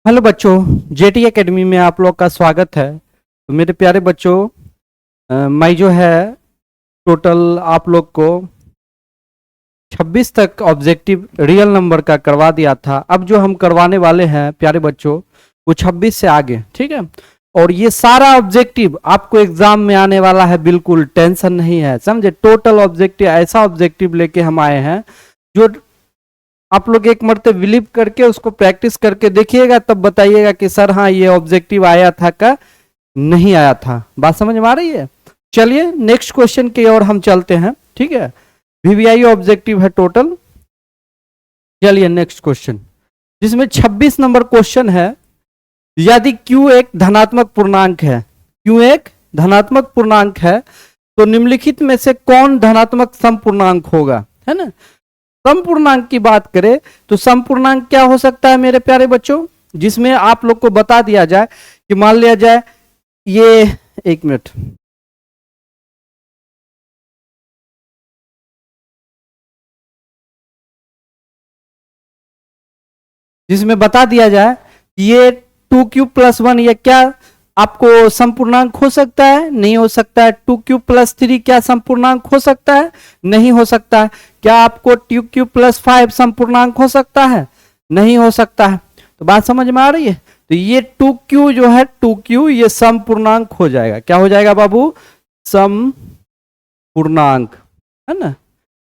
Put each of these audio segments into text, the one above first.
Hello बच्चों, jetty academy में आप लोग का स्वागत है। तो मेरे प्यारे बच्चों, मैं जो है टोटल आप लोग को 26 तक ऑब्जेक्टिव रियल नंबर का करवा दिया था। अब जो हम करवाने वाले हैं प्यारे बच्चों वो 26 से आगे, ठीक है। और ये सारा ऑब्जेक्टिव आपको एग्जाम में आने वाला है, बिल्कुल टेंशन नहीं है, समझे। टोटल ऑब्जेक्टिव, ऐसा ऑब्जेक्टिव लेके हम आए हैं जो आप लोग एक मरतबा बिलीव करके उसको प्रैक्टिस करके देखिएगा, तब बताइएगा कि सर हाँ ये ऑब्जेक्टिव आया था का नहीं आया था। बात समझ में आ रही है। चलिए नेक्स्ट क्वेश्चन की ओर हम चलते हैं, ठीक है। वीवीआई ऑब्जेक्टिव है टोटल। चलिए नेक्स्ट क्वेश्चन, जिसमें 26 नंबर क्वेश्चन है। यदि Q एक धनात्मक पूर्णांक है, Q एक धनात्मक पूर्णांक है, तो निम्नलिखित में से कौन धनात्मक समपूर्णांक होगा, है ना। समपूर्णांक की बात करें तो समपूर्णांक क्या हो सकता है मेरे प्यारे बच्चों, जिसमें आप लोग को बता दिया जाए कि मान लिया जाए ये, एक मिनट, जिसमें बता दिया जाए कि ये 2Q+1 ये क्या आपको समपूर्णांक हो सकता है, नहीं हो सकता है। 2Q+3 क्या समपूर्णांक हो सकता है, नहीं हो सकता है। क्या आपको 2Q+5 समपूर्णांक हो सकता है, नहीं हो सकता है। तो बात समझ में आ रही है। तो ये 2Q जो है 2Q ये समपूर्णांक हो जाएगा। क्या हो जाएगा बाबू, समपूर्णांक, है ना।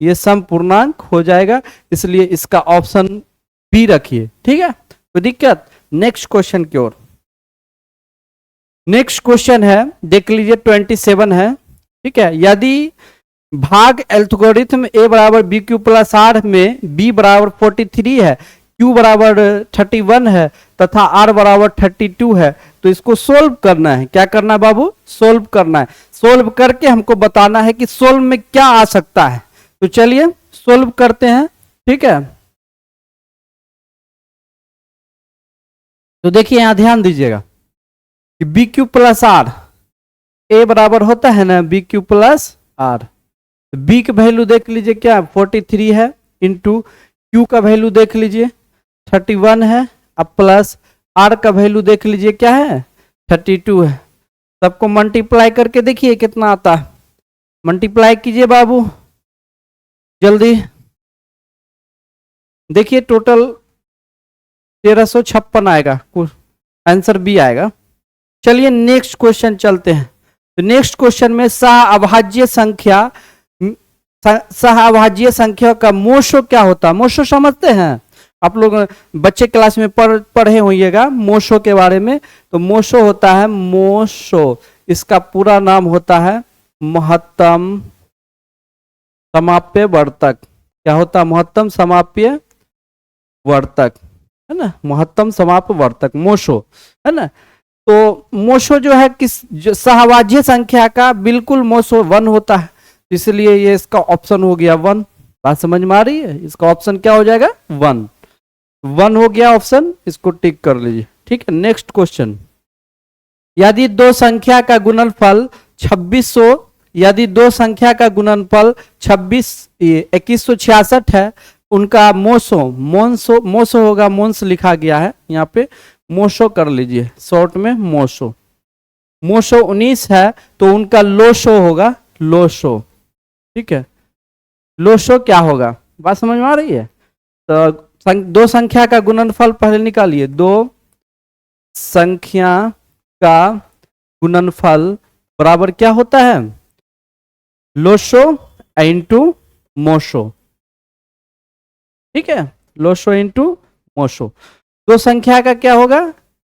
ये समपूर्णांक हो जाएगा, इसलिए इसका ऑप्शन बी रखिए, ठीक है। कोई दिक्कत। नेक्स्ट क्वेश्चन की ओर। नेक्स्ट क्वेश्चन है, देख लीजिए 27 है, ठीक है। यदि भाग एल्गोरिथम a बराबर BQ+R में b बराबर 43 है, q बराबर 31 है तथा r बराबर 32 है, तो इसको सोल्व करना है। क्या करना है बाबू, सोल्व करना है। सोल्व करके हमको बताना है कि सोल्व में क्या आ सकता है। तो चलिए सोल्व करते हैं, ठीक है। तो देखिए यहां ध्यान दीजिएगा कि BQ+R a बराबर होता है ना BQ+R। बी का वैल्यू देख लीजिए क्या 43 है, इंटू क्यू का वैल्यू देख लीजिए 31 है, अब प्लस आर का वैल्यू देख लीजिए क्या है 32 है। सबको मल्टीप्लाई करके देखिए कितना आता है। मल्टीप्लाई कीजिए बाबू जल्दी, देखिए टोटल 1356 आएगा, आंसर बी आएगा। चलिए नेक्स्ट क्वेश्चन चलते हैं। तो नेक्स्ट क्वेश्चन में सहअभाज्य संख्या, सहअभाज्य संख्या का मोशो क्या होता है। मोशो समझते हैं आप लोग, बच्चे क्लास में पढ़े होइएगा मोशो के बारे में। तो मोशो होता है, मोशो इसका पूरा नाम होता है महत्तम समाप्य वर्तक। क्या होता है, महत्तम समाप्य वर्तक, है ना। महत्तम समाप्य वर्तक मोशो, है ना। तो मोशो जो है किस सहअभाज्य संख्या का बिल्कुल मोशो 1 होता है, इसलिए ये इसका ऑप्शन हो गया 1। बात समझ में आ रही है। इसका ऑप्शन क्या हो जाएगा 1 हो गया ऑप्शन, इसको टिक कर लीजिए, ठीक है। नेक्स्ट क्वेश्चन, यदि दो संख्या का गुणनफल 2600, यदि दो संख्या का गुणनफल 2166 है, उनका मोसो होगा, मोन्स लिखा गया है यहाँ पे, मोशो कर लीजिए शॉर्ट में मोशो 19 है, तो उनका लोशो होगा, लोशो, ठीक है। लोशो क्या होगा, बात समझ में आ रही है। तो दो संख्या का गुणनफल पहले निकालिए, दो संख्या का गुणनफल बराबर क्या होता है, लोशो इंटू मोशो, ठीक है। लोशो इंटू मोशो। दो संख्या का क्या होगा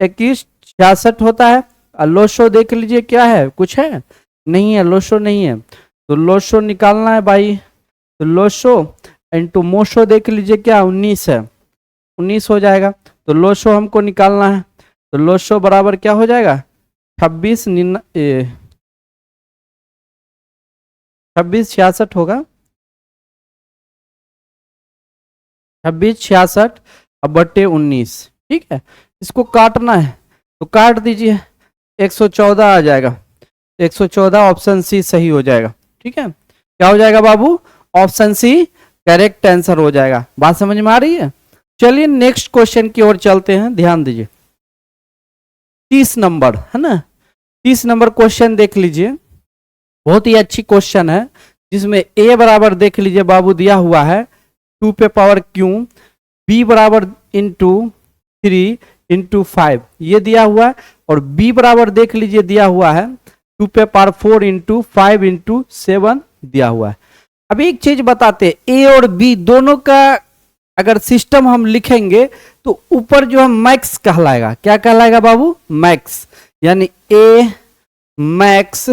2166 होता है, और लोशो देख लीजिए क्या है, कुछ है नहीं है, लोशो नहीं है। तो लोशो निकालना है भाई, तो लोशो इंटू मोशो देख लीजिए क्या 19 है, 19 हो जाएगा। तो लोशो हमको निकालना है, तो लोशो बराबर क्या हो जाएगा 2666 होगा, 2666 अब बट्टे 19, ठीक है। इसको काटना है तो काट दीजिए, 114 आ जाएगा। 114 ऑप्शन सी सही हो जाएगा, ठीक है। क्या हो जाएगा बाबू, ऑप्शन सी करेक्ट आंसर हो जाएगा। बात समझ में आ रही है। चलिए नेक्स्ट क्वेश्चन की ओर चलते हैं, ध्यान दीजिए। 30 नंबर है ना, 30 नंबर क्वेश्चन देख लीजिए, बहुत ही अच्छी क्वेश्चन है, जिसमें ए बराबर देख लीजिए बाबू दिया हुआ है 2 पे पावर क्यू, बी बराबर इंटू 3 इंटू 5 ये दिया हुआ है, और बी बराबर देख लीजिए दिया हुआ है 2 पे पावर 4 इंटू 5 इंटू 7 दिया हुआ है। अब एक चीज बताते, ए और बी दोनों का अगर सिस्टम हम लिखेंगे तो ऊपर जो है मैक्स कहलाएगा, क्या कहलाएगा बाबू, मैक्स, यानी ए मैक्स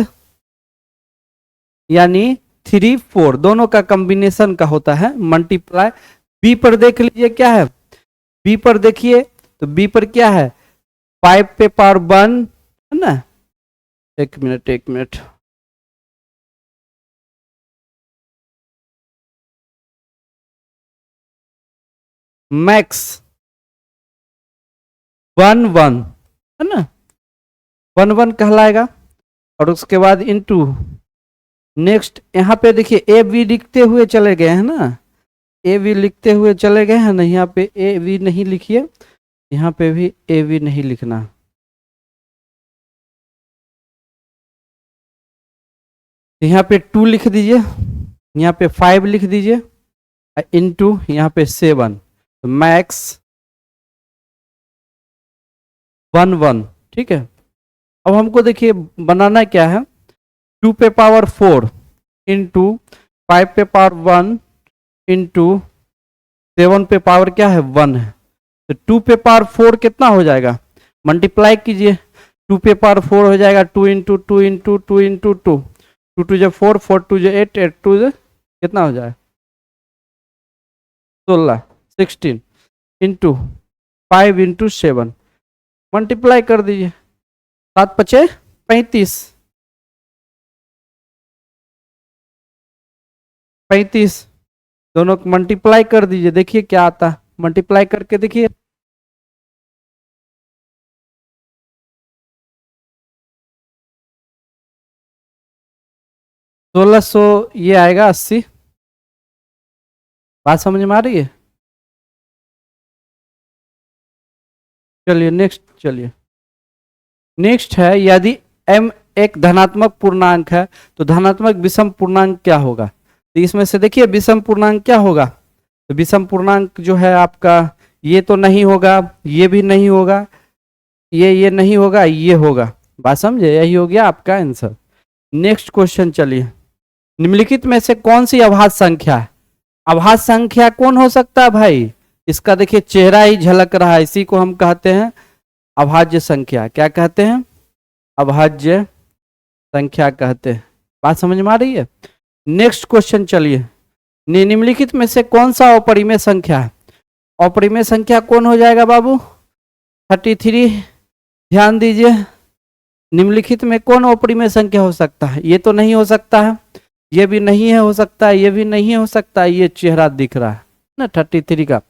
यानी 3 4 दोनों का कॉम्बिनेशन का होता है मल्टीप्लाई। बी पर देख लीजिए क्या है, बी पर देखिए तो बी पर क्या है 5 पे पावर 1 है ना, एक मिनट मैक्स 1 1 है ना, 1 1 कहलाएगा, और उसके बाद इंटू नेक्स्ट यहाँ पे देखिए ए बी लिखते हुए चले गए हैं ना, ए बी लिखते हुए चले गए हैं ना, यहाँ पे ए बी नहीं लिखिए, यहाँ पे भी ए बी नहीं लिखना, यहाँ पे 2 लिख दीजिए, यहाँ पे 5 लिख दीजिए, इंटू यहाँ पे 7, तो मैक्स 1 1 ठीक है। अब हमको देखिए बनाना क्या है, 2 पे पावर 4 इंटू 5 पे पावर 1 इंटू 7 पे पावर क्या है 1 है, तो 2 पे पावर 4 कितना हो जाएगा, मल्टीप्लाई कीजिए, 2 पे पावर 4 हो जाएगा 2 इंटू 2 इंटू 2 इंटू 2, 2 2 जो 4 4 2 जो 8 8 2 जो कितना हो जाए 16 16 इंटू 5 इंटू 7 मल्टीप्लाई कर दीजिए, 7 5 35 35 दोनों को मल्टीप्लाई कर दीजिए, देखिए क्या आता है, मल्टीप्लाई करके देखिए, सोलह सौ ये आएगा 80, बात समझ में आ रही है। चलिए नेक्स्ट है, यदि m एक धनात्मक पूर्णांक है तो धनात्मक विषम पूर्णांक क्या होगा, तो इसमें से देखिए विषम पूर्णांक क्या होगा, तो विषम पूर्णांक जो है आपका ये तो नहीं होगा, ये भी नहीं होगा, ये नहीं होगा, ये होगा, बात समझे, यही हो गया आपका आंसर। नेक्स्ट क्वेश्चन चलिए, निम्नलिखित में से कौन सी अभाज्य संख्या है, अभाज्य संख्या कौन हो सकता है भाई, इसका देखिए चेहरा ही झलक रहा है, इसी को हम कहते हैं अभाज्य संख्या, क्या कहते हैं, अभाज्य संख्या कहते हैं, बात समझ में आ रही है। नेक्स्ट क्वेश्चन चलिए, निम्नलिखित में से कौन सा अपरिमेय संख्या है, अपरिमेय संख्या कौन हो जाएगा बाबू 33, ध्यान दीजिए, निम्नलिखित में कौन अपरिमेय संख्या हो सकता है, ये तो नहीं हो सकता है, ये भी नहीं है हो सकता है, ये भी नहीं हो सकता है, ये चेहरा दिख रहा है ना 33 का,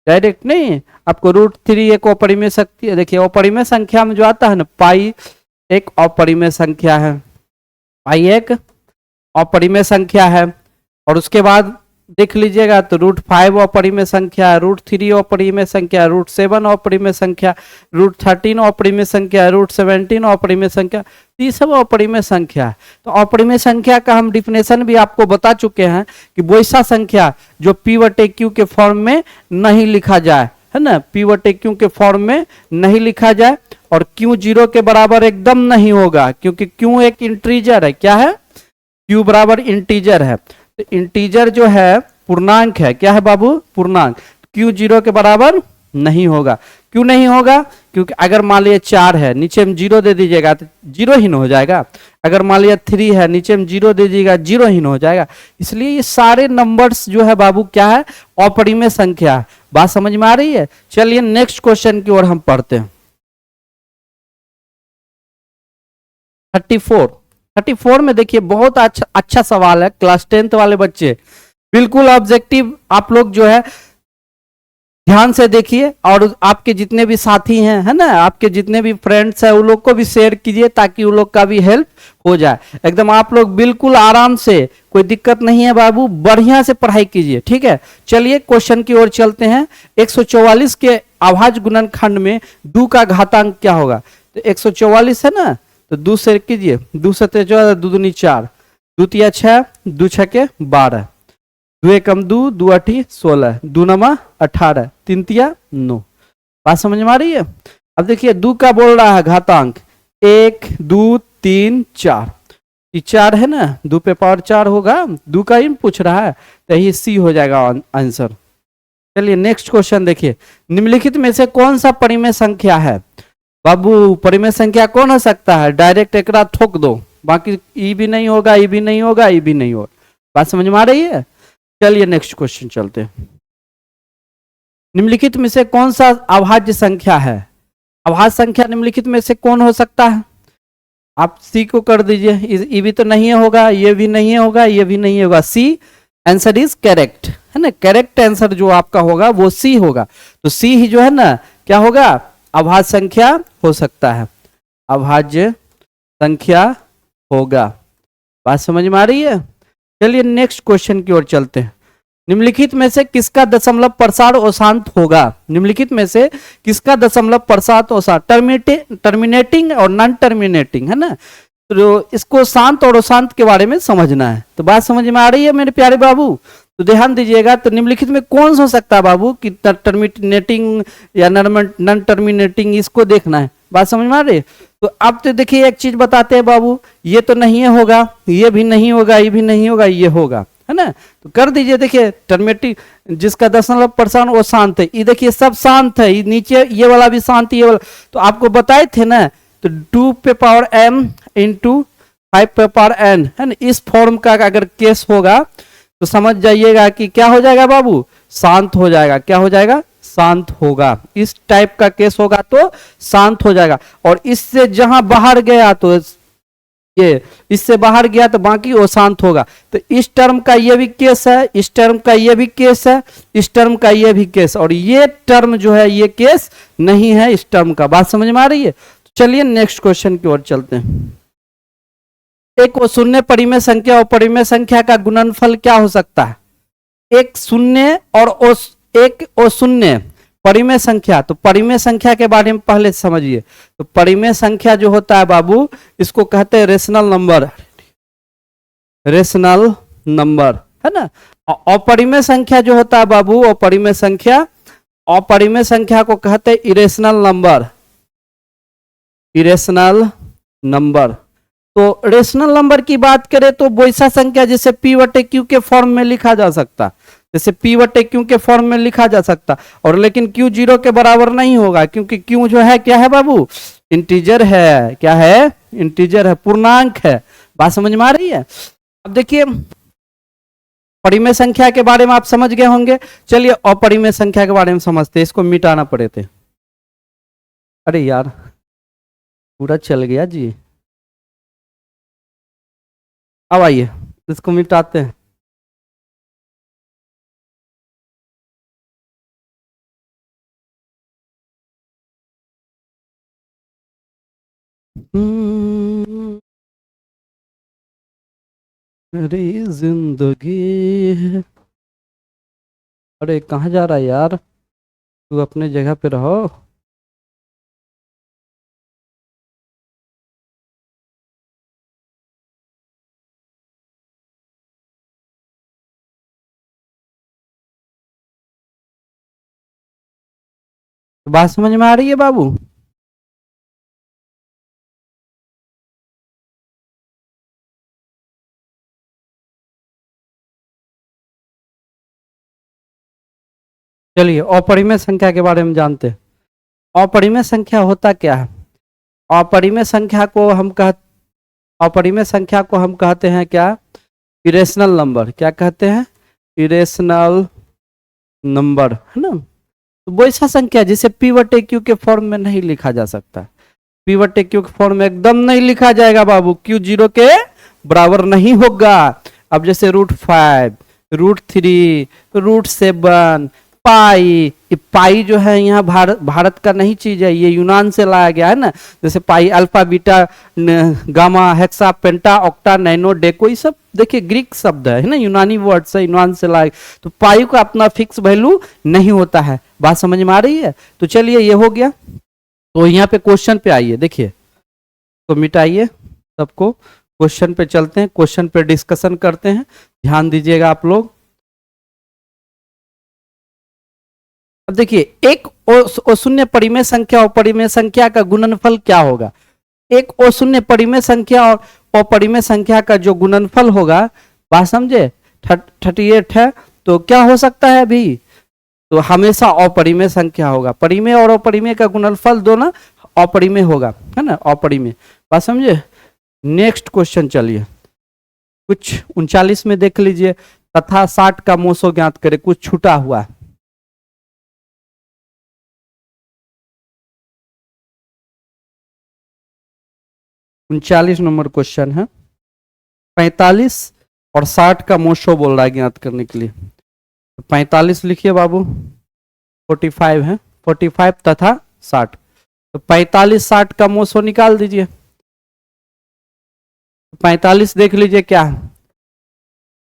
डायरेक्ट नहीं, आपको √3 एक अपरिमेय शक्ति है, देखिए अपरिमेय संख्या में जो आता है ना पाई एक अपरिमेय संख्या है, पाई एक अपरिमेय संख्या है, और उसके बाद देख लीजिएगा तो √5 अपरिमेय संख्या, √3 अपरिमेय संख्या, √7 अपरिमेय संख्या, √13 अपरिमेय संख्या, √17 अपरिमेय संख्या, ये सब अपरिमेय संख्या है। तो अपरिमेय संख्या का हम डिफिनेशन भी आपको बता चुके हैं कि वैसा संख्या जो p/q के फॉर्म में नहीं लिखा जाए, है ना, p/q के फॉर्म में नहीं लिखा जाए, और q 0 के बराबर एकदम नहीं होगा, क्योंकि q एक इंटीजर है, क्या है, q बराबर इंटीजर है, तो इंटीजर जो है पूर्णांक है, क्या है बाबू, पूर्णांक, q 0 के बराबर नहीं होगा, क्यों नहीं होगा, क्योंकि अगर मान लिया 4 है नीचे में 0 दे दीजिएगा तो 0 ही हो जाएगा, अगर मान लिया 3 है नीचे में 0 दे दीजिएगा 0 ही हो जाएगा, इसलिए ये सारे नंबर्स जो है बाबू क्या है, अपरिमेय संख्या, बात समझ में आ रही है। चलिए नेक्स्ट क्वेश्चन की ओर हम पढ़ते हैं, 34 में देखिए बहुत अच्छा सवाल है, क्लास 10th वाले बच्चे बिल्कुल ऑब्जेक्टिव आप लोग जो है ध्यान से देखिए, और आपके जितने भी साथी हैं, है ना, आपके जितने भी फ्रेंड्स हैं, उन लोग को भी शेयर कीजिए ताकि उन लोग का भी हेल्प हो जाए। एकदम आप लोग बिल्कुल आराम से, कोई दिक्कत नहीं है बाबू, बढ़िया से पढ़ाई कीजिए, ठीक है। चलिए क्वेश्चन की ओर चलते हैं। 144 के अभाज्य गुणनखंड में 2 का घातांक क्या होगा? तो 144 है ना, तो 2 से कीजिए, 2 से 2 दूनी 4, 2 तिया 6, 2 छके 12, 2 एकम 2, 2 8 16, 2 नमा 18, 3 तिया 9। बात समझ में आ रही है? अब देखिए 2 का बोल रहा है घातांक 1 2 3 4, ये 4 है ना, 2 पे पावर 4 होगा, 2 का ही पूछ रहा है, तो यही सी हो जाएगा आंसर। चलिए नेक्स्ट क्वेश्चन देखिए, निम्नलिखित में से कौन सा परिमेय संख्या है? बाबू परिमेय संख्या कौन हो सकता है? डायरेक्ट एक ठोक दो, बाकी ई भी नहीं होगा, ई भी नहीं होगा, ई भी नहीं होगा। बात समझ में आ रही है? चलिए नेक्स्ट क्वेश्चन चलते हैं। निम्नलिखित में से कौन सा अभाज्य संख्या है? अभाज्य संख्या निम्नलिखित में से कौन हो सकता है? आप सी को कर दीजिए, ये भी तो नहीं होगा, ये भी नहीं होगा, ये भी नहीं होगा, सी आंसर इज करेक्ट, है ना। करेक्ट आंसर जो आपका होगा वो सी होगा। तो सी ही जो है ना क्या होगा? अभाज्य संख्या हो सकता है, अभाज्य संख्या होगा। बात समझ में आ रही है? चलिए नेक्स्ट क्वेश्चन की ओर चलते हैं। निम्नलिखित में से किसका दशमलव प्रसार अशांत होगा? निम्नलिखित में से किसका दशमलव प्रसार अशांत, टर्मिनेटिंग और नॉन टर्मिनेटिंग, है ना। तो इसको शांत और अशांत के बारे में समझना है। तो बात समझ में आ रही है मेरे प्यारे बाबू? तो ध्यान दीजिएगा। तो निम्नलिखित में कौन हो सकता है बाबू कि टर्मिनेटिंग या नॉन टर्मिनेटिंग, इसको देखना है। बात समझ में आ रही है? तो अब तो देखिए एक चीज बताते हैं बाबू, ये तो नहीं होगा, ये भी नहीं होगा, ये भी नहीं होगा, ये होगा, है ना। तो कर दीजिए। देखिए टर्मिनेटिंग जिसका दशमलव प्रसार वो शांत है, ये देखिए सब शांत है, ये नीचे ये वाला भी शांत, ये वाला। तो आपको बताए थे ना, तो 2 पे पावर m इंटू 5 पे पावर n, है ना, इस फॉर्म का अगर केस होगा तो समझ जाइएगा कि क्या हो जाएगा बाबू? शांत हो जाएगा। क्या हो जाएगा? शांत होगा। इस टाइप का केस होगा तो शांत हो जाएगा। और इससे जहां बाहर गया तो ये, इससे बाहर गया तो बाकी वो शांत होगा। तो इस टर्म का ये भी केस है, इस टर्म का ये भी केस है, इस टर्म का ये भी केस, और ये टर्म जो है ये केस नहीं है इस टर्म का। बात समझ में आ रही है? तो चलिए नेक्स्ट क्वेश्चन की ओर चलते हैं। एक शून्य परिमेय संख्या और परिमेय संख्या का गुणनफल क्या हो सकता है? एक शून्य और एक शून्य परिमेय संख्या। तो परिमेय संख्या के बारे में पहले समझिए। तो परिमेय संख्या जो होता है बाबू, इसको कहते हैं रेशनल नंबर, रेशनल नंबर, है ना। अपरिमेय संख्या जो होता है बाबू, अपरिमेय संख्या, अपरिमेय संख्या को कहते हैं इरेशनल नंबर, इरेशनल नंबर। तो रेशनल नंबर की बात करें तो वैसा संख्या जैसे p/q के फॉर्म में लिखा जा सकता, जैसे p/q के फॉर्म में लिखा जा सकता, और लेकिन q 0 के बराबर नहीं होगा, क्योंकि q जो है क्या है बाबू? इंटीजर है। क्या है? इंटीजर है, पूर्णांक है। बात समझ में आ रही है? अब देखिए परिमेय संख्या के बारे में आप समझ गए होंगे। चलिए अपरिमेय संख्या के बारे में समझते हैं। इसको मिटाना पड़े थे, अरे यार पूरा चल गया जी। अब आइए इसको मिटाते हैं। मेरी जिंदगी, अरे कहाँ जा रहा है यार? तू अपने जगह पे रहो। तो बात समझ में आ रही है बाबू? चलिए अपरिमेय संख्या के बारे में जानते हैं। अपरिमेय संख्या होता क्या है? अपरिमेय संख्या को हम अपरिमेय संख्या को हम कहते हैं क्या? Irrational number. क्या कहते हैं? इरेशनल नंबर, है ना। तो वैसा संख्या जिसे p/q के फॉर्म में नहीं लिखा जा सकता। p/q के फॉर्म में एकदम नहीं लिखा जाएगा बाबू, q 0 के बराबर नहीं होगा। अब जैसे √5, √3, √7, पाई, ये पाई जो है यहाँ भारत का नहीं चीज है, ये यूनान से लाया गया है ना। जैसे पाई, अल्फा, बीटा, गामा, हेक्सा, पेंटा, ऑक्टा, नैनो, डेको, ये सब देखिए ग्रीक शब्द है ना, यूनानी वर्ड से, यूनान से लाया। तो पाई का अपना फिक्स वैल्यू नहीं होता है। बात समझ में आ रही है? तो चलिए ये हो गया। तो यहाँ पे क्वेश्चन पे आइए, देखिए तो मिटाइए सबको, क्वेश्चन पे चलते हैं, क्वेश्चन पे डिस्कशन करते हैं, ध्यान दीजिएगा आप लोग। अब देखिए एक शून्य परिमेय संख्या और परिमेय संख्या का गुणनफल क्या होगा। एक शून्य परिमेय संख्या और अपरिमेय संख्या का जो गुणनफल होगा, बात समझे, 38 है, तो क्या हो सकता है अभी, तो हमेशा अपरिमेय संख्या होगा। परिमेय और अपरिमेय का गुणनफल दोनों अपरिमेय होगा, है ना, अपरिमेय। बात समझे। नेक्स्ट क्वेश्चन चलिए, कुछ 39 में देख लीजिए, तथा 60 का मोसो ज्ञात करे, कुछ छूटा हुआ है। उनचालीस नंबर क्वेश्चन है, 45 और 60 का मोशो बोल रहा है ज्ञात करने के लिए। 45 लिखिए बाबू, 45 है, 45 तथा 60, तो 45 60 का मोशो निकाल दीजिए। 45 देख लीजिए क्या,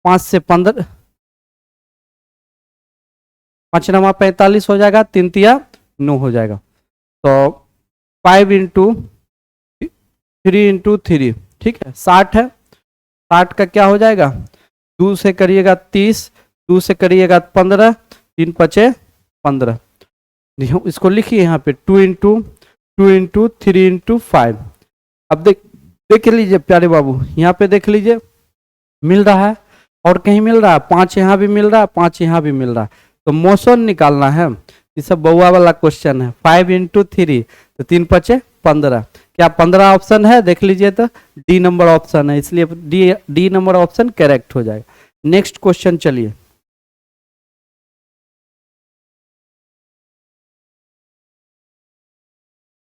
5 से 15, 5 नमा 45 हो जाएगा, 3 तिया 9 हो जाएगा। तो 5 इंटू 3 इंटू 3, ठीक है, 60 है। 60 का क्या हो जाएगा, 2 से करिएगा 30, 2 से करिएगा 15, 3 पचे 15। इसको लिखिए यहाँ पे 2 इंटू 3 इंटू 5। अब देख लीजिए प्यारे बाबू, यहाँ पे देख लीजिए मिल रहा है, और कहीं मिल रहा है, 5 यहाँ भी मिल रहा है, 5 यहाँ भी मिल रहा है, तो मोशन निकालना है। ये सब बउआ वाला क्वेश्चन है। 5 इंटू 3, तो 3 पचे 15, क्या 15 ऑप्शन है, देख लीजिए तो डी नंबर ऑप्शन है, इसलिए डी नंबर ऑप्शन करेक्ट हो जाएगा। नेक्स्ट क्वेश्चन चलिए,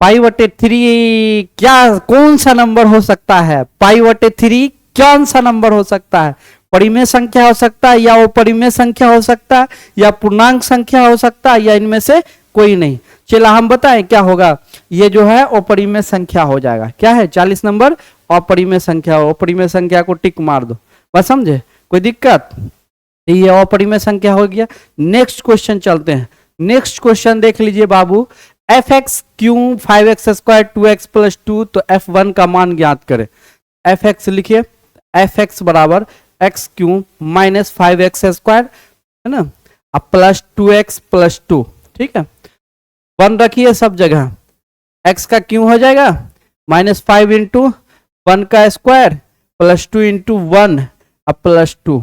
पाई बटे 3 क्या, कौन सा नंबर हो सकता है, पाई बटे 3 कौन सा नंबर हो सकता है, परिमेय संख्या हो सकता है, या अपरिमेय संख्या हो सकता है, या पूर्णांक संख्या हो सकता है, या इनमें से कोई नहीं। चला हम बताएं क्या होगा, ये जो है अपरिमेय संख्या हो जाएगा। क्या है 40 नंबर, अपरिमेय संख्या। अपरिमेय संख्या को टिक मार दो, बस समझे, कोई दिक्कत, ये अपरिमेय संख्या हो गया। नेक्स्ट क्वेश्चन चलते हैं। नेक्स्ट क्वेश्चन देख लीजिए बाबू, F x cube 5x square 2x plus 2, तो f1 का मान ज्ञात करें। एफ एक्स लिखिए, एफ एक्स बराबर x cube minus 5x square, है ना, अब प्लस 2x प्लस 2, ठीक है, 1 रखिए सब जगह। x का क्यू हो जाएगा माइनस 5 इंटू 1 का स्क्वायर प्लस 2 इंटू 1, अब प्लस 2,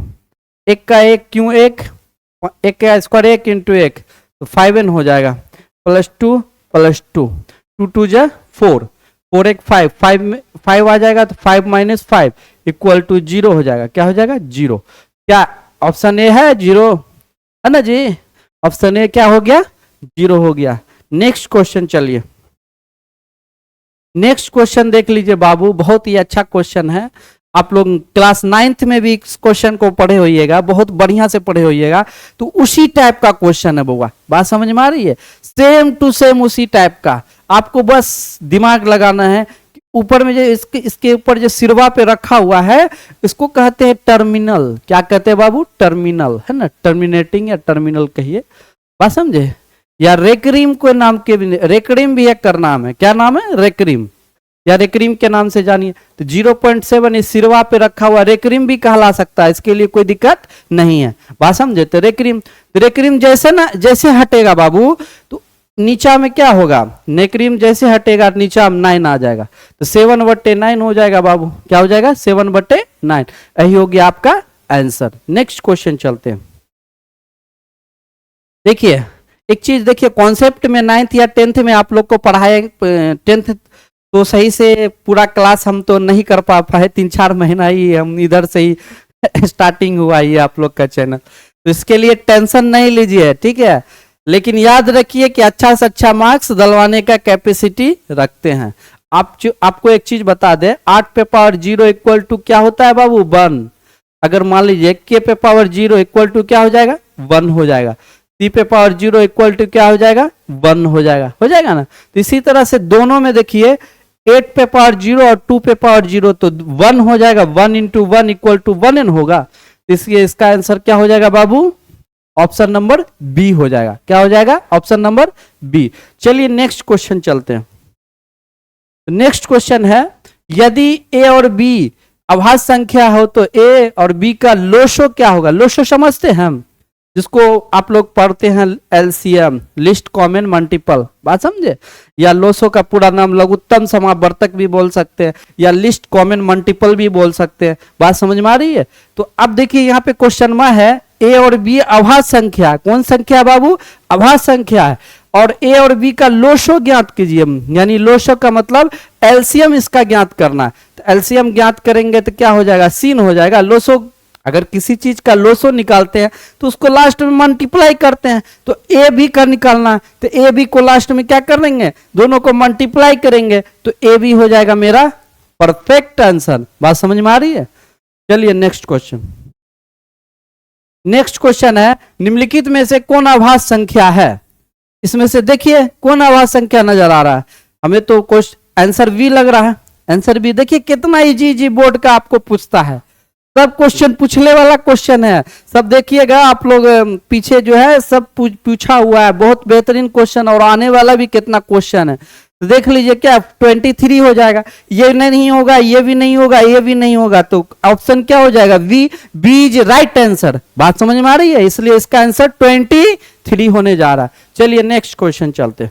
1 का 1 क्यू 1, 1 का स्क्वायर 1 इंटू 1, तो 5n हो जाएगा, प्लस 2 प्लस 2, 2 2 जा 4, 4 1 5, 5 आ जाएगा, तो 5 माइनस 5 इक्वल टू 0 हो जाएगा। क्या हो जाएगा, 0। क्या ऑप्शन ए है 0, है ना जी, ऑप्शन ए क्या हो गया, 0 हो गया। नेक्स्ट क्वेश्चन चलिए, नेक्स्ट क्वेश्चन देख लीजिए बाबू, बहुत ही अच्छा क्वेश्चन है। आप लोग क्लास 9th में भी इस क्वेश्चन को पढ़े होइएगा, बहुत बढ़िया से पढ़े होइएगा, तो उसी टाइप का क्वेश्चन है बउआ, बात समझ में आ रही है, सेम टू सेम उसी टाइप का। आपको बस दिमाग लगाना है। ऊपर में जो इसके ऊपर जो सिरवा पे रखा हुआ है, इसको कहते हैं टर्मिनल। क्या कहते हैं बाबू, टर्मिनल, है ना, टर्मिनेटिंग या टर्मिनल कहिए, बात समझे, या रेक्रीम को नाम के, रेक्रीम भी एक कर नाम है, क्या नाम है, रेक्रीम, या रेक्रीम के नाम से जानिए। तो 0.7 इस सिरवा पे रखा हुआ रेक्रीम भी कहला सकता है, इसके लिए कोई दिक्कत नहीं है, बात समझे। तो रेक्रीम जैसे ना, जैसे हटेगा बाबू, तो नीचा में क्या होगा, नेक्रीम जैसे हटेगा नीचा में 9 आ जाएगा, तो 7/9 हो जाएगा बाबू। क्या हो जाएगा, 7/9। यही हो गया आपका आंसर। नेक्स्ट क्वेश्चन चलते हैं। देखिए एक चीज देखिए, कॉन्सेप्ट में 9th या 10th में आप लोग को पढ़ाए, 10th तो सही से पूरा क्लास हम तो नहीं कर पाए, 3-4 महीना ही हम इधर से ही स्टार्टिंग हुआ ही आप लोग का चैनल, तो इसके लिए टेंशन नहीं लीजिए, ठीक है। लेकिन याद रखिए कि अच्छा से अच्छा मार्क्स दिलवाने का कैपेसिटी रखते हैं। आपको एक चीज बता दें, 8 पे पावर 0 इक्वल टू क्या होता है बाबू, 1। अगर मान लीजिए k पे पावर 0 इक्वल टू क्या हो जाएगा, 1 हो जाएगा। 3 पे पावर 0 इक्वल टू क्या हो जाएगा 1 हो जाएगा ना। तो इसी तरह से दोनों में देखिए 8 पे पावर 0 और 2 पे पावर 0 तो 1 हो जाएगा, 1 इंटू 1 इक्वल टू 1n होगा। इसलिए इसका आंसर क्या हो जाएगा बाबू, ऑप्शन नंबर बी हो जाएगा। क्या हो जाएगा, ऑप्शन नंबर बी। चलिए नेक्स्ट क्वेश्चन चलते हैं। नेक्स्ट क्वेश्चन है, यदि ए और बी अभाज्य संख्या हो तो ए और बी का लोशो क्या होगा। लोशो समझते हैं हम, जिसको आप लोग पढ़ते हैं एलसीएम, लिस्ट कॉमन मल्टीपल, बात समझे। या लोशो का पूरा नाम लघुत्तम समावर्तक भी बोल सकते हैं, या लिस्ट कॉमन मल्टीपल भी बोल सकते हैं, बात समझ में आ रही है। तो अब देखिए यहाँ पे क्वेश्चन में है ए और बी अभाज्य संख्या, कौन संख्या बाबू, अभाज्य संख्या है, और ए और बी का लोशो ज्ञात कीजिए। यानी लोशो का मतलब एलसीएम इसका ज्ञात करना। तो एलसीएम ज्ञात करेंगे तो क्या हो जाएगा, सीन हो जाएगा। लोशो, अगर किसी चीज का लोशो निकालते हैं तो उसको लास्ट में मल्टीप्लाई करते हैं। तो ए बी का निकालना, तो ए बी को लास्ट में क्या कर लेंगे, दोनों को मल्टीप्लाई करेंगे तो ए बी हो जाएगा मेरा परफेक्ट आंसर। बात समझ में आ रही है। चलिए नेक्स्ट क्वेश्चन। नेक्स्ट क्वेश्चन है, निम्नलिखित में से कौन अभाज्य संख्या है। इसमें से देखिए कौन अभाज्य संख्या नजर आ रहा है। हमें तो क्वेश्चन आंसर बी लग रहा है। आंसर बी, देखिए कितना इजी बोर्ड का आपको पूछता है। सब क्वेश्चन पूछने वाला क्वेश्चन है, सब देखिएगा आप लोग, पीछे जो है सब पूछा हुआ है, बहुत बेहतरीन क्वेश्चन, और आने वाला भी कितना क्वेश्चन है। तो देख लीजिए क्या 23 हो जाएगा। ये नहीं होगा, ये भी नहीं होगा, ये भी नहीं होगा, तो ऑप्शन क्या हो जाएगा, B. B is right answer. बात समझ में आ रही है, इसलिए इसका आंसर 23 होने जा रहा है। चलिए नेक्स्ट क्वेश्चन चलते।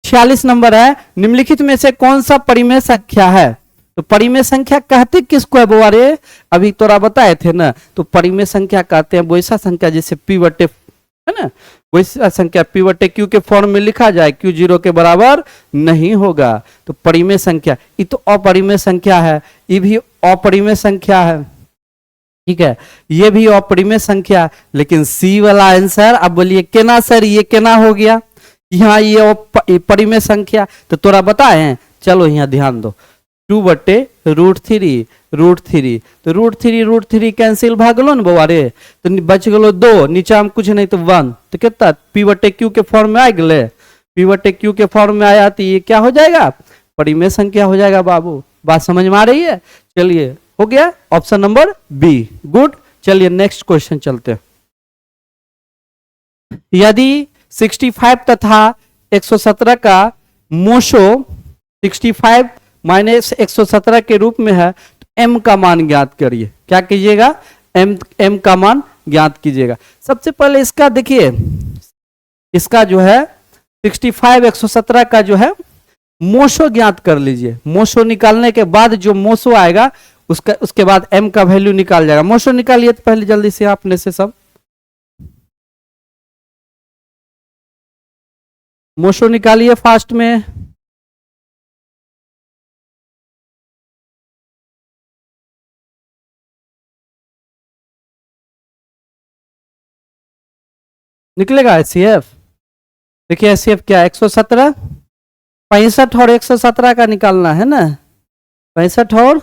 46 नंबर है, निम्नलिखित में से कौन सा परिमेय संख्या है। तो परिमेय संख्या कहते किसको है बुआरे, अभी तोरा बताए थे ना। तो परिमेय संख्या कहते हैं वैसा संख्या जैसे पी बटे, है ना, वैसा संख्या पी बटे क्यू के फॉर्म में लिखा जाए, क्यू 0 के बराबर नहीं होगा। तो परिमेय संख्या, ये तो अपरिमेय संख्या है, ये भी अपरिमेय संख्या है, ठीक है, ये भी अपरिमेय संख्या। लेकिन सी वाला आंसर, अब बोलिए केना सर, ये केना हो गया, यहाँ ये परिमेय संख्या। तो तोरा बताए हैं, चलो यहाँ ध्यान दो, 2 बटे √3, तो √3 कैंसिल भागलो न बउआ रे, तो बच गलो 2, नीचा में कुछ नहीं तो 1, तो कितना पी बटे क्यू के फॉर्म में आ गए। पी बटे क्यू के फॉर्म में आया तो ये क्या हो जाएगा, परिमेय संख्या हो जाएगा बाबू। बात समझ में आ रही है। चलिए हो गया ऑप्शन नंबर बी, गुड। चलिए नेक्स्ट क्वेश्चन चलते हैं। यदि 65 तथा 117 का मोशो 65 माइनस 117 के रूप में है, तो m का मान ज्ञात करिए। क्या कीजिएगा, m का मान ज्ञात कीजिएगा। सबसे पहले इसका देखिए, इसका जो है 65 117 का जो है मोशो ज्ञात कर लीजिए। मोशो निकालने के बाद जो मोशो आएगा उसके बाद m का वैल्यू निकाल जाएगा। मोशो निकालिए तो पहले जल्दी से आपने से सब मोशो निकालिए फास्ट में। निकलेगा एचसीएफ। देखिए एचसीएफ क्या, 117, 65 और 117 का निकालना है ना, 65 और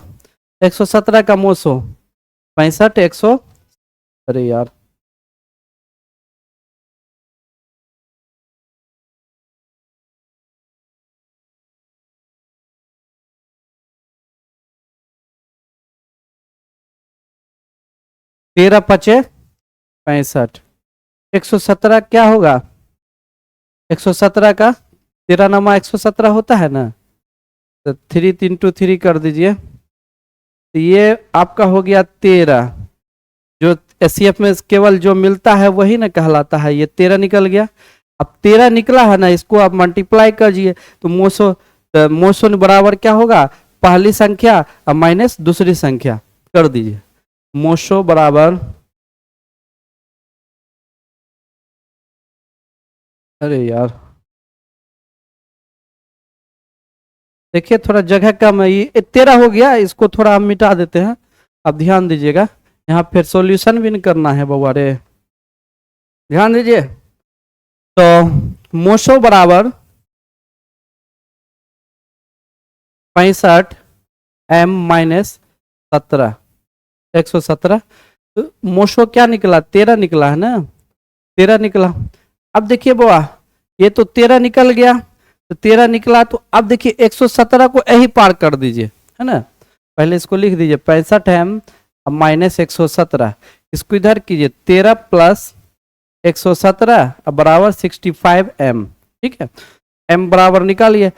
117 का मोशो, 65 100, अरे यार तेरह 5 65, 117 क्या होगा, 117 का 13 नमा 117 होता है ना, तो 3 3 3 कर दीजिए, तो ये आपका हो गया 13। जो एससीएफ में केवल जो मिलता है वही ना कहलाता है, ये 13 निकल गया। अब 13 निकला है ना, इसको आप मल्टीप्लाई करिए तो मोशो बराबर क्या होगा, पहली संख्या और माइनस दूसरी संख्या कर दीजिए। मोशो बराबर, अरे यार देखिए थोड़ा जगह कम है, ये 13 हो गया, इसको थोड़ा हम मिटा देते हैं। अब ध्यान दीजिएगा, यहाँ फिर सॉल्यूशन भी नहीं करना है बउआ रे, ध्यान दीजिए। तो मोशो बराबर 65 m माइनस 17, 117, तो मोशो क्या निकला, 13 निकला है ना। 13 निकला। अब देखिए बुआ, ये तो 13 निकल गया, तो 13 निकला, तो अब देखिए 117 को यही पार कर दीजिए, है ना। पहले इसको लिख दीजिए 65 एम, अब माइनस 117, इसको इधर कीजिए 13 प्लस 117 अब बराबर 65 एम। ठीक है, एम बराबर निकालिए,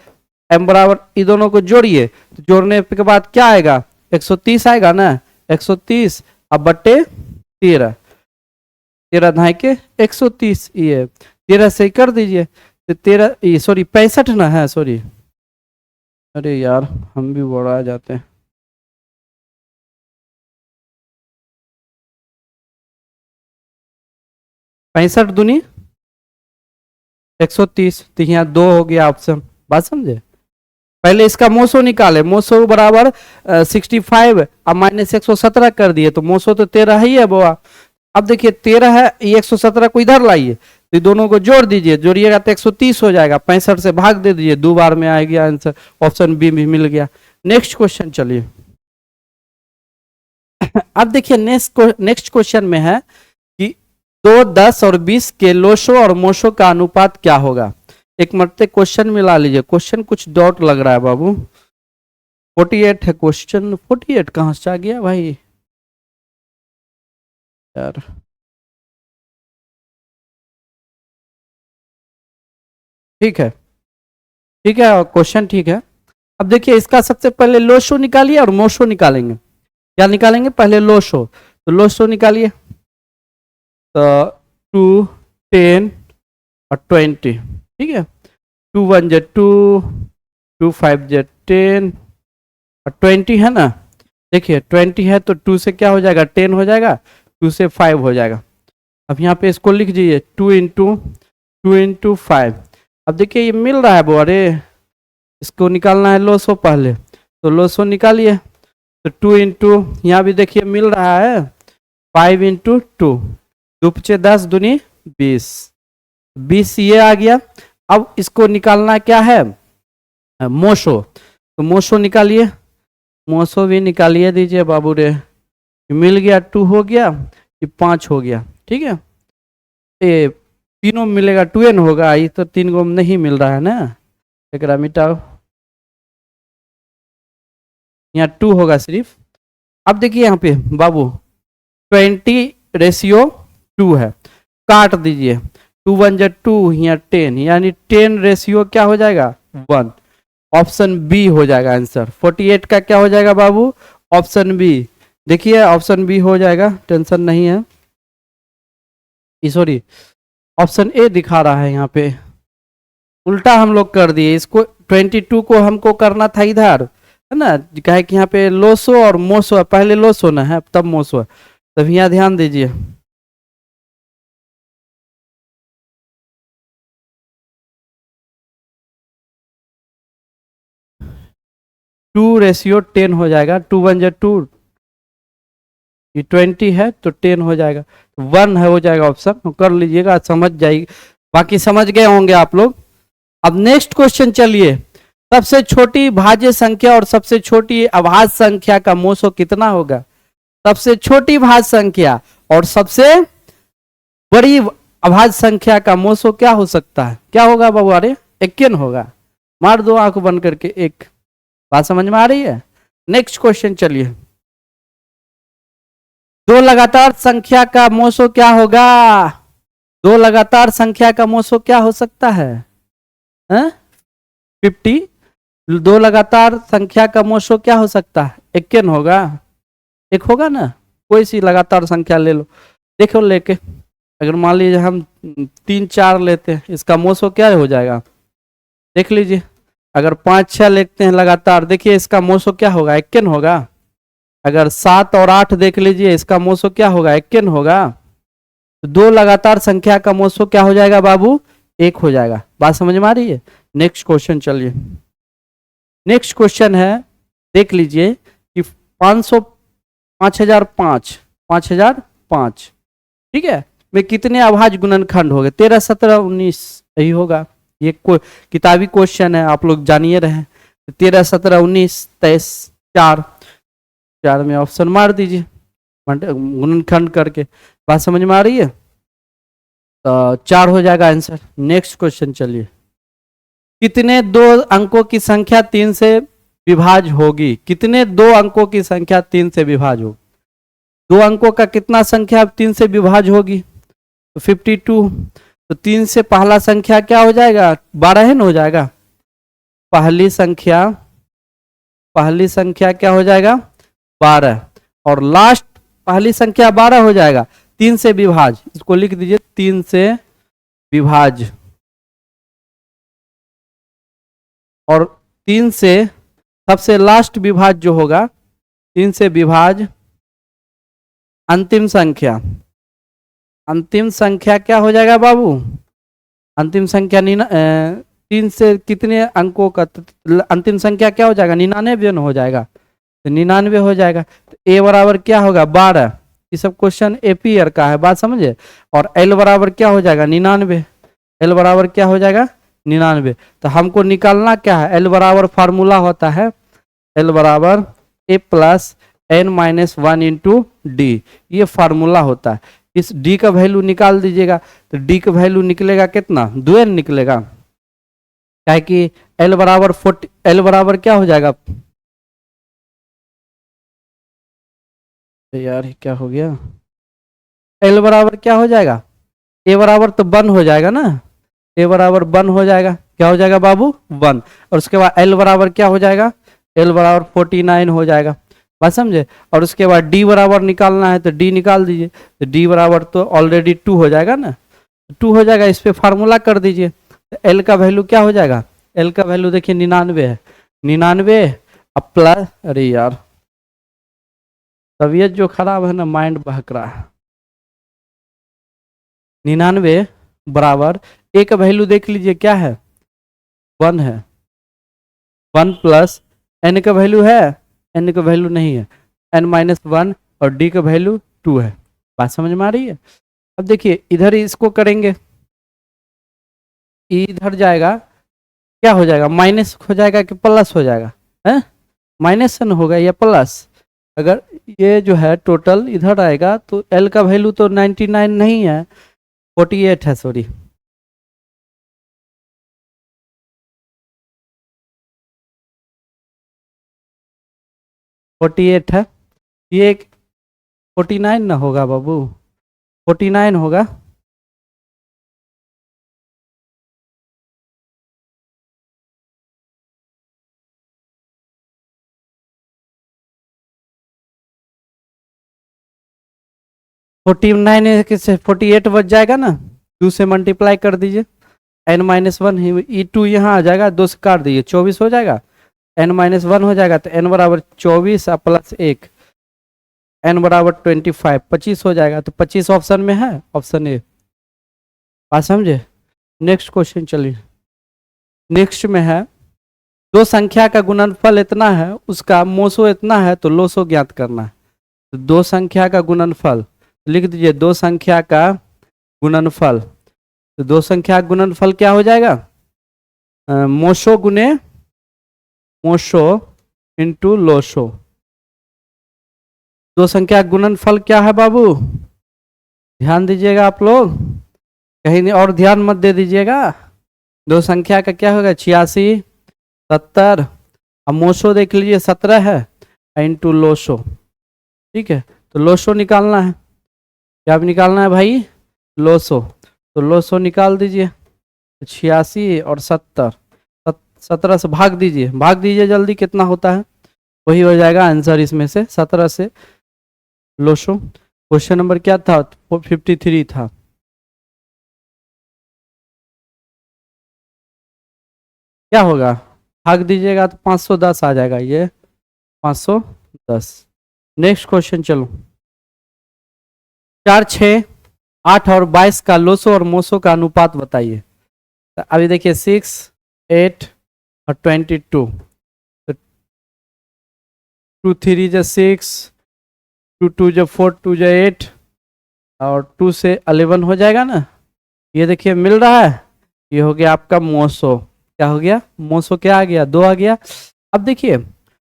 एम बराबर ये दोनों को जोड़िए, तो जोड़ने के बाद क्या आएगा, 130 आएगा ना, 130 अब बट्टे 13, 13 धाई के 130, ये 13 से कर दीजिए, तो 13 ये सॉरी 65 ना है, सॉरी, अरे यार हम भी बढ़ा जाते हैं, 65 दूनी 130, तो यहाँ 2 हो गया ऑप्शन, बात समझे। पहले इसका मोसो निकाले, मोसो बराबर 65 अब माइनस 117 कर दिए, तो मोसो तो 13 ही है बुआ। अब देखिए 13 है, ये 117 को इधर लाइए, तो दोनों को जोड़ दीजिए, जोड़िएगा तो 130 हो जाएगा, 65 से भाग दे दीजिए, 2 बार में आएगा आंसर, ऑप्शन बी भी मिल गया। नेक्स्ट क्वेश्चन चलिए। अब देखिए नेक्स्ट क्वेश्चन में है कि 2, 10 और 20 के लोशो और मोशो का अनुपात क्या होगा। एक मरते क्वेश्चन मिला लीजिए, क्वेश्चन कुछ डाउट लग रहा है बाबू। 48 है क्वेश्चन, 48 कहां से आ गया भाई यार। ठीक है, ठीक है, क्वेश्चन ठीक है। अब देखिए इसका सबसे पहले लोशो निकालिए और मोशो निकालेंगे। क्या निकालेंगे, पहले लोशो, तो लोशो निकालिए, तो 2, 10 और 20, ठीक है, 2 1 जे 2, 2 5 जे 10 और 20 है ना। देखिए 20 है तो 2 से क्या हो जाएगा, 10 हो जाएगा, 2 से 5 हो जाएगा। अब यहाँ पे इसको लिख दीजिए 2 इंटू 5। अब देखिए ये मिल रहा है वो, अरे इसको निकालना है लोसो पहले, तो लोसो निकालिए, तो 2 इंटू यहाँ भी देखिए मिल रहा है 5 इंटू 2, 2 पचे 10 दूनी 20, 20 ये आ गया। अब इसको निकालना क्या है, मोशो, तो मोशो निकालिए, मोशो भी निकालिए दीजिए बाबू रे, मिल गया 2 हो गया, ये 5 हो गया, ठीक है, ये तीनों मिलेगा 2n होगा, ये तो 3 गो नहीं मिल रहा है ना, एक मिटाओ, यहाँ 2 होगा सिर्फ। अब देखिए यहाँ पे बाबू 20:2 है, काट दीजिए, 2 1 जा 2, यहाँ 10, यानी 10 क्या हो जाएगा 1, ऑप्शन बी हो जाएगा आंसर। 48 का क्या हो जाएगा बाबू, ऑप्शन बी। देखिए ऑप्शन बी हो जाएगा, टेंशन नहीं है, सॉरी ऑप्शन ए दिखा रहा है यहाँ पे, उल्टा हम लोग कर दिए इसको, 22 को हमको करना था इधर, है ना, कहे कि यहाँ पे लोसो और मोसो, पहले लोसो ना है तब मोसो है, तब यहाँ ध्यान दीजिए। टू रेशियो 10 हो जाएगा, 2 1 जा 2, ये 20 है तो 10 हो जाएगा, 1 है हो जाएगा ऑप्शन, कर लीजिएगा समझ जाएगी, बाकी समझ गए होंगे आप लोग। अब नेक्स्ट क्वेश्चन चलिए, सबसे छोटी भाज्य संख्या और सबसे छोटी अभाज्य संख्या का मोसो कितना होगा। सबसे छोटी भाज्य संख्या और सबसे बड़ी अभाज्य संख्या का मोसो क्या हो सकता है, क्या होगा बाबू, अरे 21 होगा, मार दो आंख बंद करके एक, बात समझ में आ रही है। नेक्स्ट क्वेश्चन चलिए, दो लगातार संख्या का मोसो क्या होगा, दो लगातार संख्या का मोसो क्या हो सकता है, 50, दो लगातार संख्या का मोसो क्या हो सकता है 51 होगा, एक होगा ना, कोई सी लगातार संख्या ले लो, देखो लेके, अगर मान लीजिए हम 3 4 लेते हैं, इसका मोसो क्या हो जाएगा, देख लीजिए, अगर 5 6 लेते हैं लगातार, देखिए इसका मोसो क्या होगा 51 होगा, अगर 7 और 8 देख लीजिए, इसका मोसो क्या होगा 51 होगा, तो दो लगातार संख्या का मोसो क्या हो जाएगा बाबू, 1 हो जाएगा, बात समझ में आ रही है। नेक्स्ट क्वेश्चन चलिए, नेक्स्ट क्वेश्चन है, देख लीजिए कि 500 5005 5005, ठीक है, में कितने अभाज्य गुणनखंड हो गए, 13 17 19 यही होगा, ये किताबी क्वेश्चन है, आप लोग जानिए रहे, 13 17 19 23 4 में ऑप्शन मार दीजिए गुणनखंड करके, बात समझ में आ रही है। तो 4 हो जाएगा आंसर। नेक्स्ट क्वेश्चन चलिए, कितने दो अंकों की संख्या 3 से विभाज्य होगी? कितने दो अंकों की संख्या 3 से विभाज्य होगी? दो अंकों का कितना संख्या 3 से विभाज्य होगी? तो 52। तो 3 से पहला संख्या क्या हो जाएगा? 12 है ना, हो जाएगा। पहली संख्या क्या हो जाएगा? 12। और लास्ट पहली संख्या 12 हो जाएगा। 3 से विभाज्य, इसको लिख दीजिए 3 से विभाज्य। और 3 से सबसे लास्ट विभाज्य जो होगा, 3 से विभाज्य अंतिम संख्या। अंतिम संख्या क्या हो जाएगा बाबू? अंतिम संख्या 3 से कितने अंकों का अंतिम संख्या क्या हो जाएगा? 99 हो जाएगा। तो 99 हो जाएगा। तो ए बराबर क्या होगा? 12। ये सब क्वेश्चन एपीआर का है, बात समझे। और एल बराबर क्या हो जाएगा? 99। एल बराबर क्या हो जाएगा? 99। तो हमको निकालना क्या है? एल बराबर फार्मूला होता है, एल बराबर A plus N minus 1 into D, ये फार्मूला होता है। इस डी का वैल्यू निकाल दीजिएगा। तो डी का वैल्यू निकलेगा कितना? 2 एन निकलेगा। क्या है कि एल बराबर 40, एल बराबर क्या हो जाएगा? यार क्या हो गया? एल बराबर क्या हो जाएगा? ए बराबर तो 1 हो जाएगा ना, ए बराबर 1 हो जाएगा। क्या हो जाएगा बाबू? 1। और उसके बाद एल बराबर क्या हो जाएगा? एल बराबर 49 हो जाएगा, बात समझे। और उसके बाद डी बराबर निकालना है, तो डी निकाल दीजिए। तो डी बराबर तो ऑलरेडी 2 हो जाएगा ना, 2 हो जाएगा। इस पे फार्मूला कर दीजिए। तो एल का वैल्यू क्या हो जाएगा? एल का वैल्यू देखिए 99 है। 99 अब प्लस, अरे यार तबीयत जो खराब है ना, माइंड बहक रहा है। 99 बराबर ए का वैल्यू देख लीजिए क्या है? 1 है। 1 प्लस एन का वैल्यू है, एन का वैल्यू नहीं है, एन माइनस 1। और डी का वैल्यू 2 है। बात समझ में आ रही है? अब देखिए इधर इसको करेंगे, इधर जाएगा, क्या हो जाएगा? माइनस हो जाएगा कि प्लस हो जाएगा? है माइनस न होगा या प्लस? अगर ये जो है टोटल इधर आएगा तो एल का वैल्यू तो 99 नहीं है, 48 है, सॉरी। फोर्टी एट है, ये 49 ना होगा बाबू? 49 होगा। फोर्टी नाइन से 48 बच जाएगा ना, 2 से मल्टीप्लाई कर दीजिए। एन माइनस 1 ई 2 यहाँ आ जाएगा, 2 से काट दीजिए, 24 हो जाएगा। एन माइनस 1 हो जाएगा, तो एन बराबर 24 प्लस 1, एन बराबर 25, 25 हो जाएगा। तो 25 ऑप्शन में है, ऑप्शन ए। बात समझे। नेक्स्ट क्वेश्चन चलिए। नेक्स्ट में है, दो संख्या का गुणनफल इतना है, उसका मोसो इतना है, तो लोसो ज्ञात करना है। तो दो संख्या का गुणनफल लिख दीजिए, दो संख्या का गुणनफल। तो दो संख्या का गुणनफल क्या हो जाएगा? मोसो गुने मोसो इंटू लोसो। दो संख्या का गुणनफल क्या है बाबू? ध्यान दीजिएगा आप लोग, कहीं नहीं और ध्यान मत दे दीजिएगा। दो संख्या का क्या होगा? 86, 70। अब मोसो देख लीजिए 17 है, इंटू लोसो। ठीक है, तो लोसो निकालना है। क्या निकालना है भाई? लोसो। तो लोसो निकाल दीजिए। 86 और 70, 17 से भाग दीजिए, भाग दीजिए जल्दी, कितना होता है? वही हो जाएगा आंसर इसमें से, 17 से लोसो। क्वेश्चन नंबर क्या था? 53 था। क्या होगा? भाग दीजिएगा तो 510 आ जाएगा, ये 510। नेक्स्ट क्वेश्चन चलो। 4, 6, 8 और 22 का लोसो और मोसो का अनुपात बताइए। तो अभी देखिए 6, 8 और 22। तो 2 3 जो 6, 2 2 जो 4, 2 जो 8 और 2 से 11 हो जाएगा ना। ये देखिए मिल रहा है, ये हो गया आपका मोसो। क्या हो गया? मोसो क्या आ गया? 2 आ गया। अब देखिए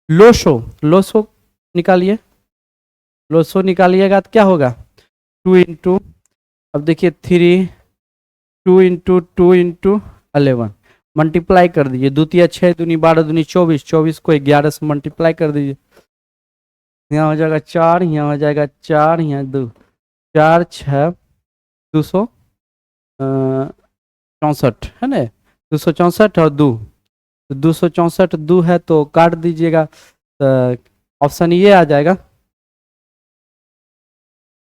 लोसो, लोसो निकालिए, लोसो निकालिएगा तो क्या होगा? 2 इंटू, अब देखिए 3 2 × 2 × 11 मल्टीप्लाई कर दीजिए। द्वितीय 6 दूनी 12 दूनी 24, 24 को 11 से मल्टीप्लाई कर दीजिए। यहाँ हो जाएगा 4, यहाँ हो जाएगा 4, यहाँ 2, 4 6 264 है ना, 264 और 2, 264 2 है तो काट दीजिएगा, ऑप्शन ये आ जाएगा।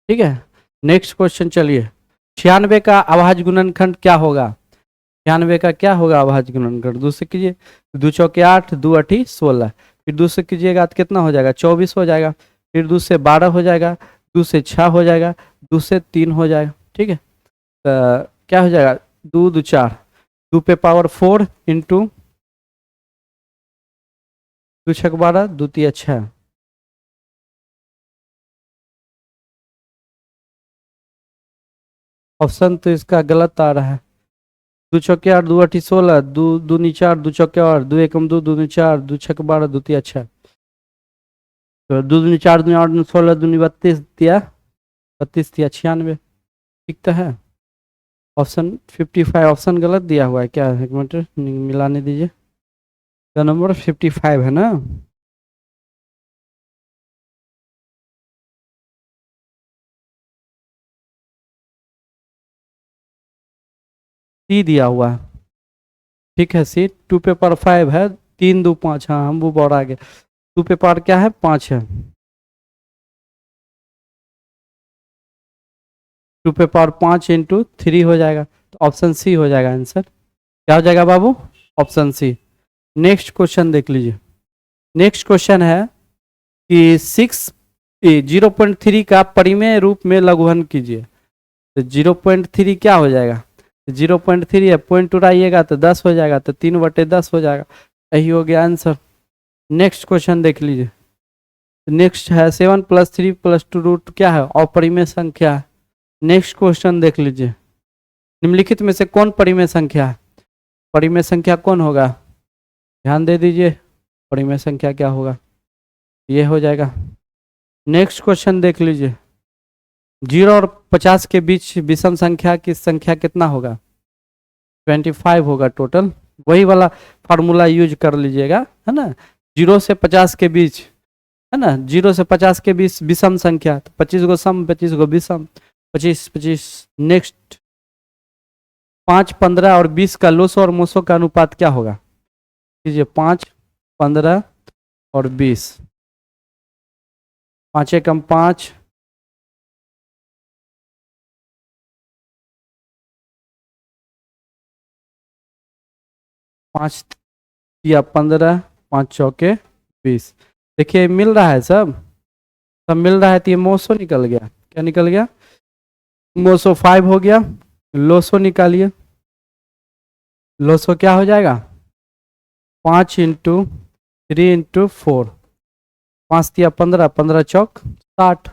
ठीक है, नेक्स्ट क्वेश्चन चलिए। 96 का अभाज्य गुणनखंड क्या होगा? 96 का क्या होगा अभाज्य गुणनखंड? 2 से कीजिए, 2 चौके 8, 2 8 16, फिर 2 से कीजिएगा तो कितना हो जाएगा? 24 हो जाएगा, फिर 2 से 12 हो जाएगा, 2 से 6 हो जाएगा, 2 से 3 हो जाएगा। ठीक है, तो क्या हो जाएगा? 2 2 4, 2 पे पावर 4 इंटू 2 6 12, 2 3 6। ऑप्शन तो इसका गलत आ रहा है। 2 चौके 8, 2 8 16, 2 2 4, 2 चौके 8, 2 1 2, 2 4, 2 6 12, 2 3 6, तो 2 2 4, 2 8 16, 2 32 दिया, 32 दिया 96। ठीक तो है। ऑप्शन 55 ऑप्शन गलत दिया हुआ है क्या? एक मिनट मिलाने दीजिए, का नंबर 55 है ना? सी दिया हुआ है। ठीक है, सी 2 पे पावर 5 है, 3 2 5, हाँ हम वो बढ़ आगे। 2 पे पावर क्या है? 5 है। 2 पे पावर 5 इंटू 3 हो जाएगा, तो ऑप्शन सी हो जाएगा आंसर। क्या हो जाएगा बाबू? Option C. नेक्स्ट क्वेश्चन देख लीजिए। नेक्स्ट क्वेश्चन है कि 0.3 का परिमेय रूप में लघुहन कीजिए। तो 0.3 क्या हो जाएगा? 0.3 है, पॉइंट उड़ाइएगा तो 10 हो जाएगा, तो 3/10 हो जाएगा। यही हो गया आंसर। नेक्स्ट क्वेश्चन देख लीजिए। नेक्स्ट है 7 + 3 + 2 रूट क्या है? अपरिमेय संख्या है। नेक्स्ट क्वेश्चन देख लीजिए। निम्नलिखित में से कौन परिमेय संख्या है? परिमेय संख्या कौन होगा? ध्यान दे दीजिए, परिमेय संख्या क्या होगा? ये हो जाएगा। नेक्स्ट क्वेश्चन देख लीजिए। 0 और 50 के बीच विषम संख्या की संख्या कितना होगा? 25 होगा टोटल। वही वाला फार्मूला यूज कर लीजिएगा, है ना। 0 से 50 के बीच, है ना, 0 से 50 के बीच विषम संख्या, तो 25 को सम, 25 को विषम, 25 25। नेक्स्ट 5 15 और 20 का लोसो और मोसो का अनुपात क्या होगा? कीजिए, 5 15 और 20, 5 एकम 5, 5 या 15, 5 चौके 20। देखिए मिल रहा है, सब मिल रहा है, तो ये मोसो निकल गया। क्या निकल गया? मोसो 5 हो गया। लोसो निकालिए। लोसो क्या हो जाएगा? 5 × 3 × 4, 5 तिया 15, 15 चौक 60,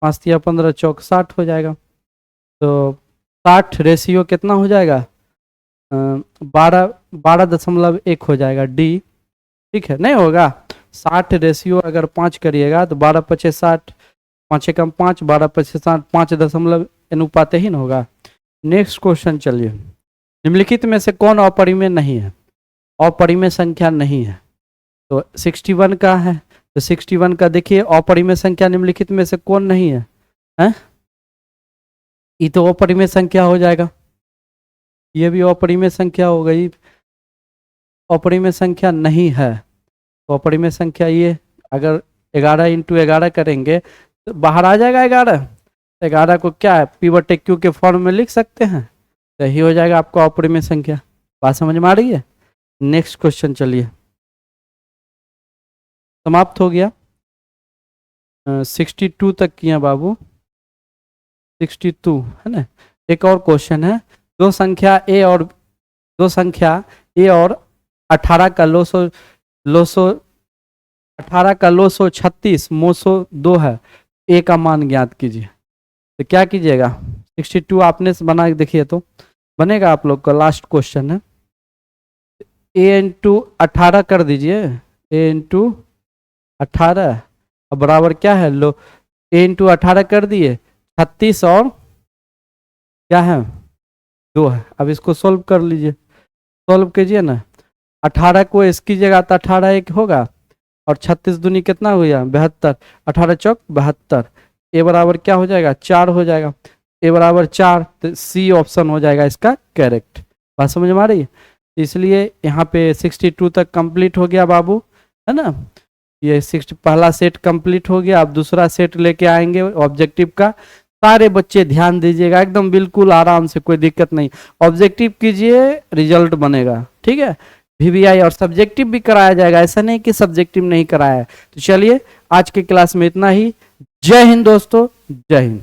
5 तिया 15 चौक 60 हो जाएगा। तो 60 रेशियो कितना हो जाएगा? 12.1 हो जाएगा, डी। ठीक है, नहीं होगा? 60 रेशियो अगर 5 करिएगा तो 12 × 5 = 60, 5 एकम 5, 12 × 5 = 60, 5 दशमलव अनुपात ही ना होगा। नेक्स्ट क्वेश्चन चलिए। निम्नलिखित में से कौन अपरिमेय नहीं है? अपरिमेय संख्या नहीं है। तो 61 का है, तो 61 का देखिए अपरिमेय संख्या निम्नलिखित में से कौन नहीं है? हैं? ये तो अपरिमेय संख्या हो जाएगा। ये भी अपरिमेय संख्या हो गई। अपरिमेय संख्या नहीं है, तो अपरिमेय संख्या ये, अगर 11 × 11 करेंगे तो बाहर आ जाएगा 11। 11 को क्या है, P/Q के फॉर्म में लिख सकते हैं, तो यही हो जाएगा आपको अपरिमेय संख्या। बात समझ में आ रही है? नेक्स्ट क्वेश्चन चलिए। समाप्त हो गया। 62 तक किया बाबू, 62 है ना। एक और क्वेश्चन है। दो संख्या ए और 18 का लोसो 18 का लोसो 36 मोसो 2 है। ए का मान ज्ञात कीजिए। तो क्या कीजिएगा? 62 आपने से बना के देखिए तो बनेगा आप लोग का। लास्ट क्वेश्चन है। a × 18 कर दीजिए, a × 18 अब बराबर क्या है? लो, a × 18 कर दिए, 36 और क्या है? 2 है। अब इसको सोल्व कर लीजिए, सोल्व कीजिए ना। 18 को इसकी जगह तो 18 एक होगा और 36 दूनी कितना हुआ 72, 18 चौक 72। ए बराबर क्या हो जाएगा 4 हो जाएगा, ए बराबर 4, तो सी ऑप्शन हो जाएगा इसका करेक्ट। बात समझ में आ रही है? इसलिए यहाँ पे 62 तक कंप्लीट हो गया बाबू, है ना। ये 60 पहला सेट कंप्लीट हो गया। अब दूसरा सेट लेके आएंगे ऑब्जेक्टिव का। सारे बच्चे ध्यान दीजिएगा, एकदम बिल्कुल आराम से, कोई दिक्कत नहीं। ऑब्जेक्टिव कीजिए, रिजल्ट बनेगा, ठीक है। वीवीआई और सब्जेक्टिव भी कराया जाएगा, ऐसा नहीं कि सब्जेक्टिव नहीं कराया है। तो चलिए आज के क्लास में इतना ही। जय हिंद दोस्तों, जय हिंद।